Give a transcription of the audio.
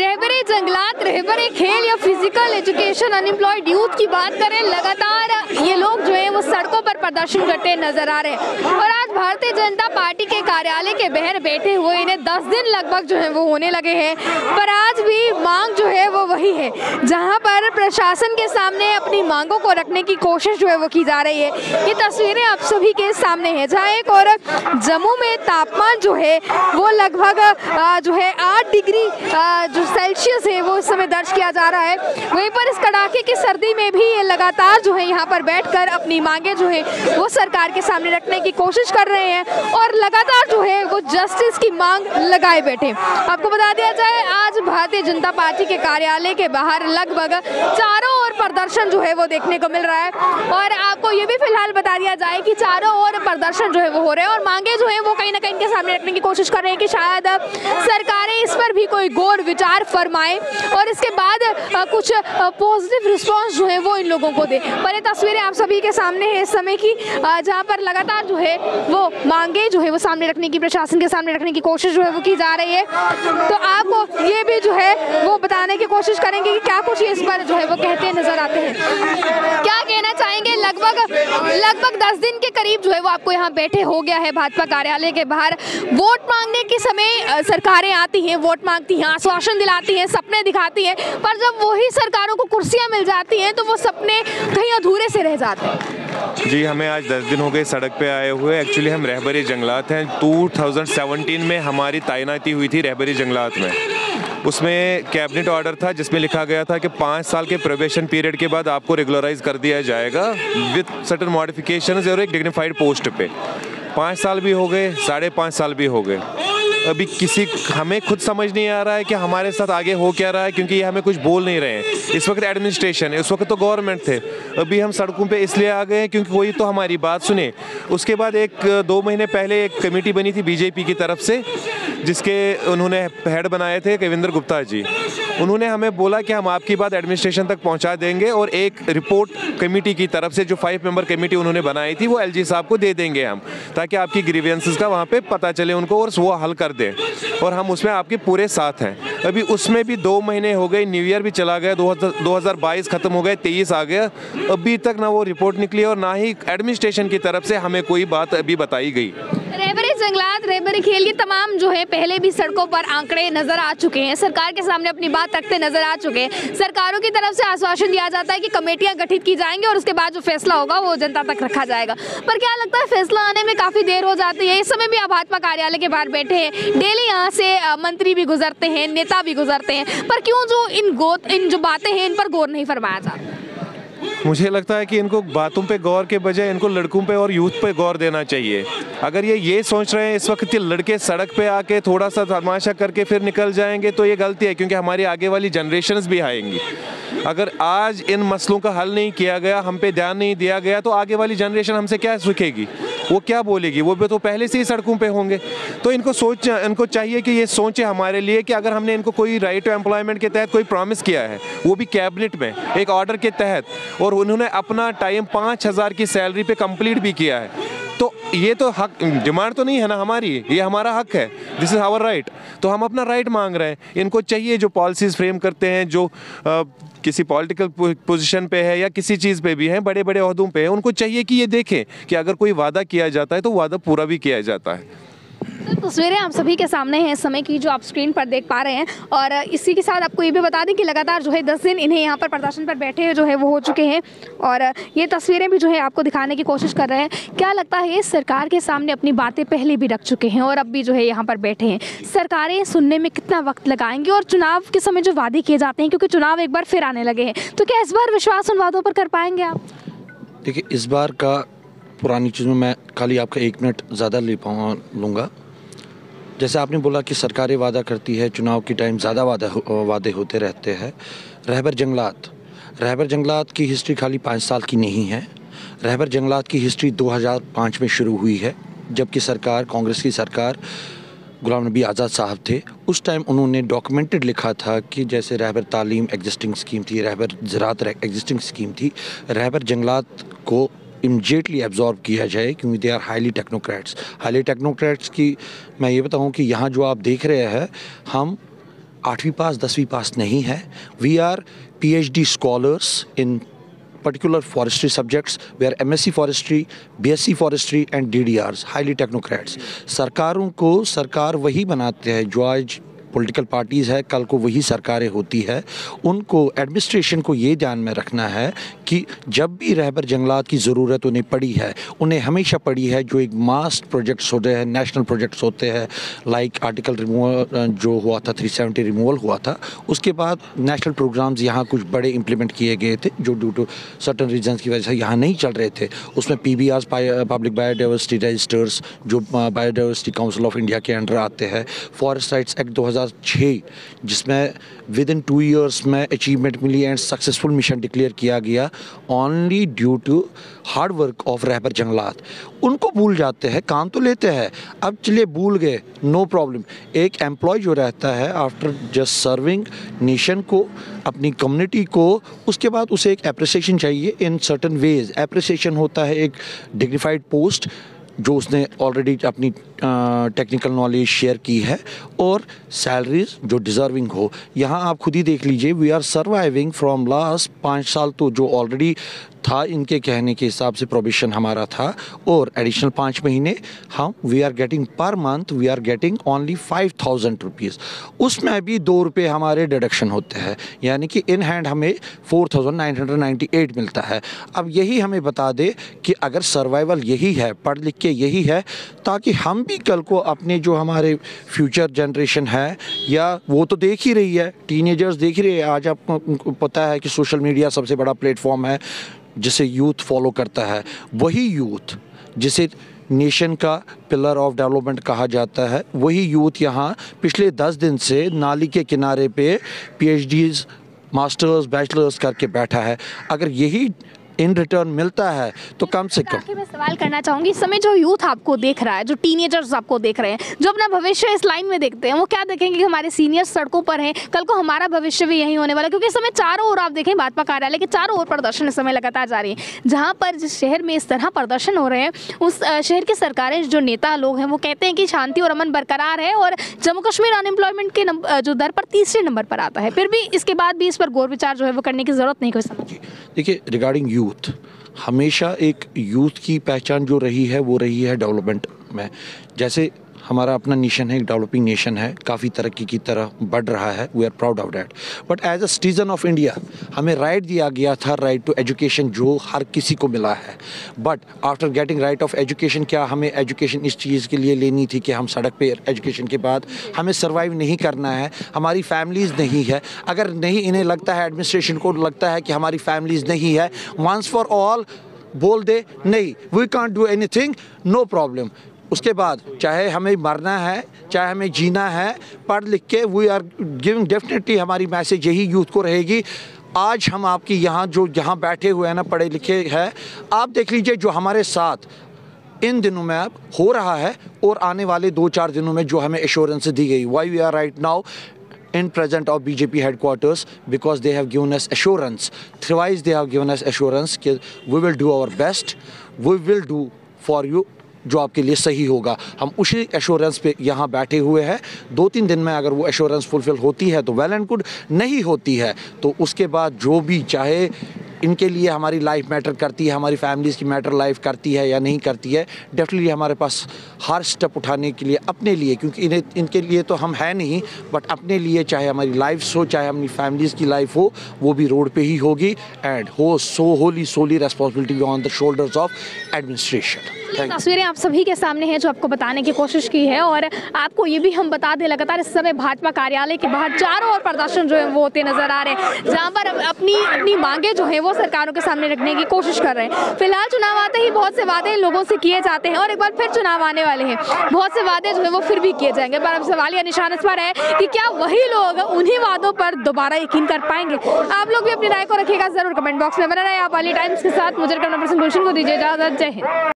रहबरे जंगलात, रहबरे खेल या फिजिकल एजुकेशन अनएम्प्लॉयड यूथ की बात करें, लगातार ये लोग जो है वो सड़कों पर प्रदर्शन करते नजर आ रहे हैं। और आज भारतीय जनता पार्टी के कार्यालय के बाहर बैठे हुए इन्हें 10 दिन लगभग जो है वो होने लगे हैं, पर आज भी मांग जो है वो वही है, जहां पर प्रशासन के सामने अपनी मांगों को रखने की कोशिश जो है वो की जा रही है। ये तस्वीरें आप सभी के सामने है, जहाँ एक और जम्मू में तापमान जो है वो लगभग जो है 8 डिग्री जो सेल्सियस है वो इस समय दर्ज किया जा रहा है। वहीं पर इस कड़ाके की सर्दी में भी ये लगातार जो है यहाँ पर बैठकर अपनी मांगे जो है वो सरकार के सामने रखने की कोशिश कर रहे हैं और लगातार जो है वो जस्टिस की मांग लगाए बैठे। आपको बता दिया जाए, आज भारतीय जनता पार्टी के कार्यालय के बाहर लगभग चारों ओर प्रदर्शन जो है वो देखने को मिल रहा है। और आपको ये भी फिलहाल बता दिया जाए कि चारों ओर प्रदर्शन जो है वो हो रहे हैं और मांगे जो है वो कहीं ना कहीं इनके सामने रखने की कोशिश कर रहे हैं कि शायद सरकारें इस पर भी कोई गौर विचार फरमाएं और इसके बाद कुछ पॉजिटिव रिस्पांस जो है वो इन लोगों को दे। पर ये तस्वीरें आप सभी के सामने है इस समय की, जहां पर लगातार जो है वो मांगे जो है वो सामने रखने की, प्रशासन के सामने रखने की कोशिश जो है वो की जा रही है। तो आपको ये भी जो है वो बताने की कोशिश करेंगे कि क्या कुछ इस पर जो है वो कहते नजर आते हैं। क्या कहना चाहेंगे? लगभग 10 दिन के करीब जो है वो आपको यहाँ बैठे हो गया है भाजपा कार्यालय के बाहर। वोट मांगने के समय सरकारें आती हैं, वोट मांगती हैं, आश्वासन दिलाती हैं, सपने दिखाती हैं, पर जब वही सरकारों को कुर्सियां मिल जाती हैं तो वो सपने कहीं अधूरे से रह जाते हैं। जी, हमें आज 10 दिन हो गए सड़क पे आए हुए। एक्चुअली हम रहबरी जंगलात हैं। 2017 में हमारी तैनाती हुई थी रहबरी जंगलात में। उसमें कैबिनेट ऑर्डर था जिसमें लिखा गया था कि 5 साल के प्रोबेशन पीरियड के बाद आपको रेगुलराइज कर दिया जाएगा विद सर्टेन मॉडिफिकेशंस और एक डिग्निफाइड पोस्ट पे। 5 साल भी हो गए, 5.5 साल भी हो गए। अभी हमें खुद समझ नहीं आ रहा है कि हमारे साथ आगे हो क्या रहा है, क्योंकि ये हमें कुछ बोल नहीं रहे हैं। इस वक्त एडमिनिस्ट्रेशन है, उस वक्त तो गवर्नमेंट थे। अभी हम सड़कों पे इसलिए आ गए हैं क्योंकि कोई तो हमारी बात सुने। उसके बाद 2 महीने पहले एक कमेटी बनी थी बीजेपी की तरफ से, जिसके उन्होंने हेड बनाए थे कविंद्र गुप्ता जी। उन्होंने हमें बोला कि हम आपकी बात एडमिनिस्ट्रेशन तक पहुंचा देंगे और एक रिपोर्ट कमेटी की तरफ से जो 5 मेंबर कमेटी उन्होंने बनाई थी वो एलजी साहब को दे देंगे हम, ताकि आपकी ग्रीवेंसेस का वहाँ पे पता चले उनको और वो हल कर दें, और हम उसमें आपके पूरे साथ हैं। अभी उसमें भी 2 महीने हो गए, न्यू ईयर भी चला गया, 2022 खत्म हो गए, 23 आ गया, अभी तक ना वो रिपोर्ट निकली और ना ही एडमिनिस्ट्रेशन की तरफ से हमें कोई बात अभी बताई गई। रहबरी जंगलात, रहबरी खेल, ये तमाम जो है पहले भी सड़कों पर आंकड़े नजर आ चुके हैं, सरकार के सामने अपनी बात रखते नजर आ चुके हैं। सरकारों की तरफ से आश्वासन दिया जाता है कि कमेटियां गठित की जाएंगी और उसके बाद जो फैसला होगा वो जनता तक रखा जाएगा, पर क्या लगता है फैसला आने में काफी देर हो जाती है। इस समय भी आप भाजपा कार्यालय के बाहर बैठे हैं, डेली यहाँ से मंत्री भी गुजरते हैं, नेता भी गुजरते हैं, पर क्यों जो इन जो बातें हैं इन पर गौर नहीं फरमाया जाता? मुझे लगता है कि इनको बातों पे गौर के बजाय इनको लड़कों पे और यूथ पे गौर देना चाहिए। अगर ये सोच रहे हैं इस वक्त कि लड़के सड़क पे आके थोड़ा सा तमाशा करके फिर निकल जाएंगे, तो ये गलती है, क्योंकि हमारी आगे वाली जनरेशन्स भी आएंगी। अगर आज इन मसलों का हल नहीं किया गया, हम पे ध्यान नहीं दिया गया, तो आगे वाली जनरेशन हमसे क्या सीखेगी, वो क्या बोलेगी? वो भी तो पहले से ही सड़कों पे होंगे। तो इनको चाहिए कि ये सोचे हमारे लिए कि अगर हमने इनको कोई राइट टू एम्प्लॉयमेंट के तहत कोई प्रॉमिस किया है, वो भी कैबिनेट में एक ऑर्डर के तहत, और उन्होंने अपना टाइम 5,000 की सैलरी पे कंप्लीट भी किया है, तो ये तो हक, डिमांड तो नहीं है ना हमारी, ये हमारा हक है, दिस इज आवर राइट। तो हम अपना राइट मांग रहे हैं। इनको चाहिए जो पॉलिसीज फ्रेम करते हैं, जो किसी पॉलिटिकल पोजीशन पे है या किसी चीज़ पे भी है, बड़े बड़े ओहदों पे है, उनको चाहिए कि ये देखें कि अगर कोई वादा किया जाता है तो वादा पूरा भी किया जाता है। तस्वीरें आप सभी के सामने हैं इस समय की, जो आप स्क्रीन पर देख पा रहे हैं। और इसी के साथ आपको ये भी बता दें कि लगातार जो है 10 दिन इन्हें यहाँ पर प्रदर्शन पर बैठे जो है वो हो चुके हैं, और ये तस्वीरें भी जो है आपको दिखाने की कोशिश कर रहे हैं। क्या लगता है, ये सरकार के सामने अपनी बातें पहले भी रख चुके हैं और अब भी जो है यहाँ पर बैठे हैं, सरकारें सुनने में कितना वक्त लगाएंगी? और चुनाव के समय जो वादे किए जाते हैं, क्योंकि चुनाव एक बार फिर आने लगे हैं, तो क्या इस बार विश्वास उन वादों पर कर पाएंगे आप? देखिए, इस बार का पुरानी चीज़ में मैं खाली आपका 1 मिनट ज़्यादा लूँगा। जैसे आपने बोला कि सरकारें वादा करती है, चुनाव के टाइम ज़्यादा वादे होते रहते हैं। रहबर जंगलात की हिस्ट्री खाली 5 साल की नहीं है। रहबर जंगलात की हिस्ट्री 2005 में शुरू हुई है, जबकि सरकार, कांग्रेस की सरकार, गुलाम नबी आज़ाद साहब थे। उस टाइम उन्होंने डॉक्यूमेंटेड लिखा था कि जैसे रहबर तालीम एग्जिस्टिंग स्कीम थी, रहबर ज़राअत एग्जिस्टिंग स्कीम थी, रहबर जंगलात को इमीडिएटली एब्जॉर्ब किया जाए, क्योंकि दे आर हाईली टेक्नोक्रेट्स की मैं ये बताऊं कि यहाँ जो आप देख रहे हैं, हम 8वीं पास 10वीं पास नहीं है। We are PhD scholars in particular forestry subjects. We are MSc forestry, BSc forestry and DDRs, highly technocrats. सरकारों को सरकार वही बनाते हैं जो आज पॉलिटिकल पार्टीज़ है, कल को वही सरकारें होती है। उनको एडमिनिस्ट्रेशन को ये ध्यान में रखना है कि जब भी रहबर जंगलात की ज़रूरत उन्हें पड़ी है, उन्हें हमेशा पड़ी है जो एक मास्ट प्रोजेक्ट्स होते हैं, नेशनल प्रोजेक्ट्स होते हैं, लाइक आर्टिकल रिमूवल जो हुआ था 370 रिमूवल हुआ था, उसके बाद नेशनल प्रोग्राम्स यहाँ कुछ बड़े इम्प्लीमेंट किए गए थे जो ड्यू टू सर्टन रीजन्स की वजह से यहाँ नहीं चल रहे थे। उसमें PBRs पब्लिक बायोडाइवर्सिटी रजिस्टर्स जो बायोडाइवर्सिटी काउंसिल ऑफ इंडिया के अंडर आते हैं, फॉरेस्ट राइट्स एक्ट 2006 जिसमें विद इन 2 ईयर्स में अचीवमेंट मिली एंड सक्सेसफुल मिशन डिक्लेयर किया गया only due to hard work of रहबर जंगलात। उनको भूल जाते हैं, काम तो लेते हैं, अब चलिए भूल गए, नो प्रॉब्लम। एक एम्प्लॉय जो रहता है आफ्टर जस्ट सर्विंग नेशन को, अपनी कम्युनिटी को, उसके बाद उसे एक एप्रिसिएशन चाहिए इन सर्टन वेज। एप्रिसिएशन होता है एक डिग्निफाइड पोस्ट जो उसने ऑलरेडी अपनी टेक्निकल नॉलेज शेयर की है, और सैलरीज जो डिज़र्विंग हो। यहाँ आप खुद ही देख लीजिए, we are surviving from last 5 साल तो जो ऑलरेडी था इनके कहने के हिसाब से प्रोविशन हमारा था, और एडिशनल 5 महीने हम we are getting per month we are getting only 5000 rupees. उसमें भी 2 रुपये हमारे डिडक्शन होते हैं, यानी कि इन हैंड हमें 4998 मिलता है। अब यही हमें बता दे कि अगर सर्वाइवल यही है, पढ़ लिख के यही है, ताकि हम भी कल को अपने जो हमारे फ्यूचर जनरेशन है, या वो तो देख ही रही है, टीनेजर्स देख ही रही है। आज आपको पता है कि सोशल मीडिया सबसे बड़ा प्लेटफॉर्म है जिसे यूथ फॉलो करता है। वही यूथ जिसे नेशन का पिलर ऑफ डेवलपमेंट कहा जाता है, वही यूथ यहाँ पिछले 10 दिन से नाली के किनारे पे PhDs, मास्टर्स, बैचलर्स करके बैठा है। अगर यही इन रिटर्न मिलता है तो कम से कम। मैं सवाल करना चाहूँगी, इस समय जो यूथ आपको देख रहा है, जो टीनेजर्स आपको देख रहे हैं, जो अपना भविष्य इस लाइन में देखते हैं, वो क्या देखेंगे कि हमारे सीनियर सड़कों पर हैं, कल को हमारा भविष्य भी यही होने वाला है? क्योंकि इस समय चारों ओर आप देखें, भाजपा कार्यालय के चारों ओर प्रदर्शन इस समय लगातार जारी है। जहाँ पर जिस शहर में इस तरह प्रदर्शन हो रहे हैं, उस शहर की सरकारें, जो नेता लोग हैं, वो कहते हैं कि शांति और अमन बरकरार है, और जम्मू कश्मीर अनएम्प्लॉयमेंट के जो दर पर 3रे नंबर पर आता है। फिर भी इसके बाद भी इस पर गौर विचार जो है वो करने की जरूरत नहीं कोई समझ। देखिए, रिगार्डिंग यूथ, हमेशा एक यूथ की पहचान जो रही है वो रही है डेवलपमेंट में। जैसे हमारा अपना नेशन है, एक डेवलपिंग नेशन है, काफ़ी तरक्की की तरह बढ़ रहा है, we are proud of that. But as a citizen of India हमें राइट दिया गया था, राइट टू एजुकेशन, जो हर किसी को मिला है। But after getting right of education, क्या हमें एजुकेशन इस चीज़ के लिए लेनी थी कि हम सड़क पे एजुकेशन के बाद हमें सर्वाइव नहीं करना है, हमारी फैमिलीज़ नहीं है? अगर नहीं इन्हें लगता है, एडमिनिस्ट्रेशन को लगता है कि हमारी फैमिलीज़ नहीं है, वंस फॉर ऑल बोल दे नहीं, we can't do anything, no problem. उसके बाद चाहे हमें मरना है, चाहे हमें जीना है, पढ़ लिख के वी आर गिविंग, डेफिनेटली हमारी मैसेज यही यूथ को रहेगी। आज हम आपकी यहाँ जो यहाँ बैठे हुए हैं ना, पढ़े लिखे हैं, आप देख लीजिए जो हमारे साथ इन दिनों में अब हो रहा है, और आने वाले 2-4 दिनों में जो हमें एश्योरेंस दी गई। Why we are right now in present of BJP headquarters, because they have given us assurance, thrice they have given us assurance कि we will do our best, we will do for you जो आपके लिए सही होगा। हम उसी assurance पे यहाँ बैठे हुए हैं। 2-3 दिन में अगर वो एश्योरेंस फुलफिल होती है तो वेल एंड गुड, नहीं होती है तो उसके बाद जो भी, चाहे इनके लिए हमारी लाइफ मैटर करती है, हमारी फैमिलीज़ की मैटर लाइफ करती है या नहीं करती है, डेफिनेटली हमारे पास हर स्टेप उठाने के लिए, अपने लिए, क्योंकि इनके लिए तो हम हैं नहीं, बट अपने लिए, चाहे हमारी लाइफ हो, चाहे हमारी फैमिलीज़ की लाइफ हो, वो भी रोड पे ही होगी। And who so wholly solely responsibility on the shoulders of administration. तस्वीरें आप सभी के सामने हैं जो आपको बताने की कोशिश की है, और आपको ये भी हम बता दें, लगातार इस समय भाजपा कार्यालय के बाहर चारों ओर प्रदर्शन जो है वो होते नजर आ रहे हैं, जहाँ पर अपनी मांगे जो है वो सरकारों के सामने रखने की कोशिश कर रहे हैं। फिलहाल चुनाव आते ही बहुत से वादे लोगों से किए जाते हैं, और एक बार फिर चुनाव आने वाले हैं, बहुत से वादे जो है वो फिर भी किए जाएंगे, पर अब सवालिया निशान इस पर है कि क्या वही लोग उन्हीं वादों पर दोबारा यकीन कर पाएंगे। आप लोग भी अपनी राय को रखिएगा जरूर कमेंट बॉक्स में। बना रहे आप वाली टाइम्स के साथ, मुझे गुलशन को दीजिए इजाजत। जय हिंद।